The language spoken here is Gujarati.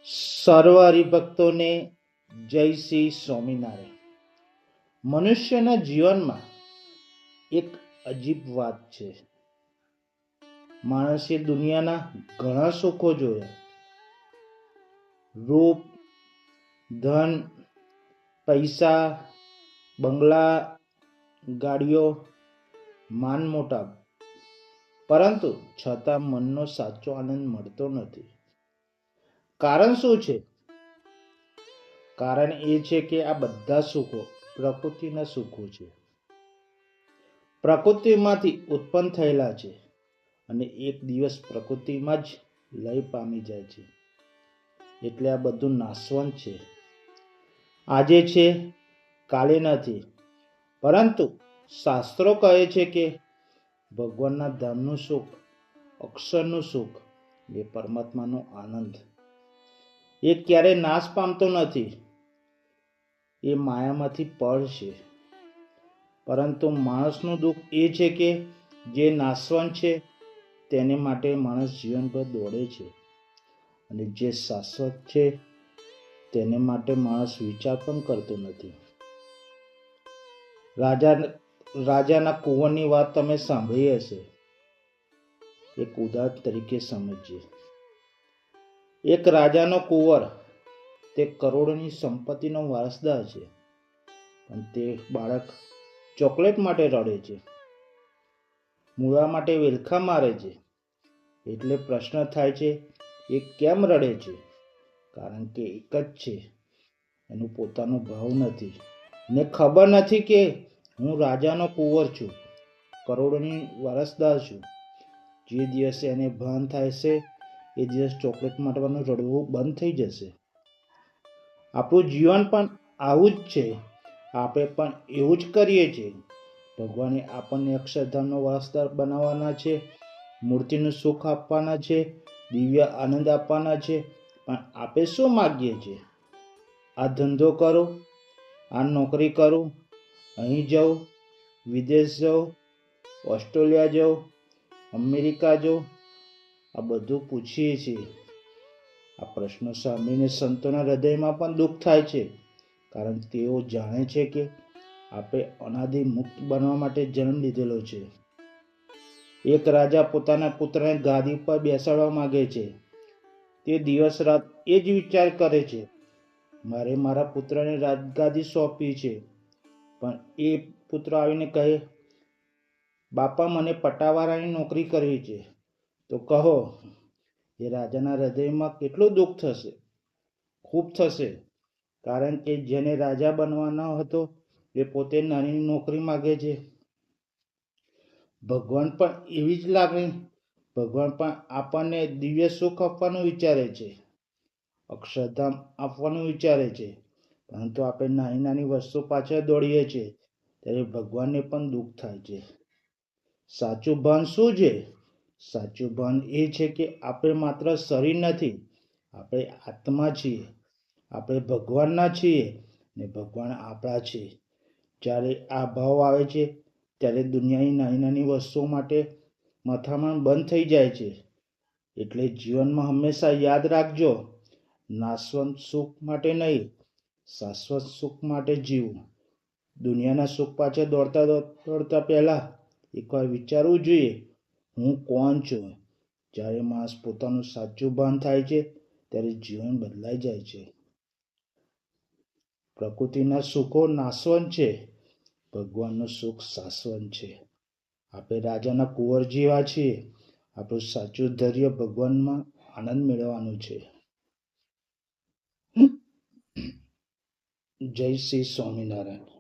સર્વ હરિભક્તોને જય શ્રી સ્વામિનારાયણ. મનુષ્યના જીવનમાં એક અજીબ વાત છે. માણસે દુનિયાના ઘણા સુખો જોયા. રૂપ, ધન, પૈસા, બંગલા, ગાડીઓ, માન મોટાપ, પરંતુ છતાં મનનો સાચો આનંદ મળતો નથી. કારણ શું છે? કારણ એ છે કે આ બધા સુખો પ્રકૃતિના સુખો છે. પ્રકૃતિમાંથી ઉત્પન્ન થયેલા છે અને એક દિવસ પ્રકૃતિમાં જ લય પામી જાય છે. એટલે આ બધું નાશવંત છે. આજે છે, કાલે નથી. પરંતુ શાસ્ત્રો કહે છે કે ભગવાનના ધામનું સુખ, અક્ષરનું સુખ, એ પરમાત્માનો આનંદ, એ ક્યારેય નાશ પામતો નથી. એ માયામાંથી પળ છે. પરંતુ માણસનું દુઃખ એ છે કે જે નાશવંત છે તેને માટે માણસ જીવનભર દોડે છે, અને જે શાશ્વત છે તેને માટે માણસ વિચાર પણ કરતો નથી. રાજાના કુંવરની વાત તમે સાંભળી હશે. એક ઉદાહરણ તરીકે સમજીએ. એક રાજાનો કુંવર, તે કરોડોની સંપત્તિનો વારસદાર છે, પણ તે બાળક ચોકલેટ માટે રડે છે, મૂળા માટે વેલખા મારે છે. એટલે પ્રશ્ન થાય છે, એ કેમ રડે છે? કારણ કે એક જ છે, એનું પોતાનો ભાવ નથી. ને ખબર નથી કે હું રાજાનો કુંવર છું, કરોડોની વારસદાર છું. જે દિવસે એને ભાન થાય છે એ દિવસ ચોકલેટ માટેનું રડવું બંધ થઈ જશે. આપણું જીવન પણ આવું જ છે. આપણે પણ એવું જ કરીએ છીએ. ભગવાને આપણને અક્ષરધામનો વારસદાર બનાવવાના છે, મૂર્તિનું સુખ આપવાના છે, દિવ્ય આનંદ આપવાના છે. પણ આપણે શું માગીએ છીએ? આ ધંધો કરું, આ નોકરી કરું, અહીં જાઉં, વિદેશ જાઉં, ઓસ્ટ્રેલિયા જાઉં, અમેરિકા જાઉં, આ બધું પૂછીએ છીએ. આ પ્રશ્નો સાંભળીને સંતોના હૃદયમાં પણ દુઃખ થાય છે, કારણ તેઓ જાણે છે કે આપણે અનાદિ મુક્ત બનવા માટે જન્મ લીધેલો છે. એક રાજા પોતાના પુત્રને ગાદી પર બેસાડવા માંગે છે. તે દિવસ રાત એ જ વિચાર કરે છે, મારે મારા પુત્રને રાજગાદી સોંપી છે. પણ એ પુત્ર આવીને કહે, બાપા મને પટાવાળાની નોકરી કરવી છે. તો કહો, એ રાજાના હૃદયમાં કેટલું દુઃખ થશે? ખૂબ થશે. કારણ કે જેને રાજા બનવાનો હતો એ પોતે નાની નોકરી માગે છે. ભગવાન પણ એવી જ લાગણી. ભગવાન પણ આપણને દિવ્ય સુખ આપવાનું વિચારે છે, અક્ષરધામ આપવાનું વિચારે છે. પરંતુ આપણે નાની નાની વસ્તુ પાછળ દોડીએ છીએ, ત્યારે ભગવાનને પણ દુઃખ થાય છે. સાચું ભાન શું છે? સાચું ભાન એ છે કે આપણે માત્ર શરીર નથી, આપણે આત્મા છીએ. આપણે ભગવાનના છીએ ને ભગવાન આપણા છે. જ્યારે આ ભાવ આવે છે ત્યારે દુનિયાની નાની નાની વસ્તુઓ માટે મથામણ બંધ થઈ જાય છે. એટલે જીવનમાં હંમેશા યાદ રાખજો, નાશવંત સુખ માટે નહીં, શાશ્વત સુખ માટે જીવવું. દુનિયાના સુખ પાછળ દોડતા પહેલા એકવાર વિચારવું જોઈએ, હું કોણ છું? જ્યારે માણસ પોતાનું સાચું ભાન થાય છે ત્યારે જીવન બદલાઈ જાય છે. પ્રકૃતિના સુખો નાશવંત છે, ભગવાનનું સુખ શાશ્વત છે. આપણે રાજાના કુંવર જેવા છીએ. આપણું સાચું ધૈર્ય ભગવાનમાં આનંદ મેળવવાનું છે. જય શ્રી સ્વામિનારાયણ.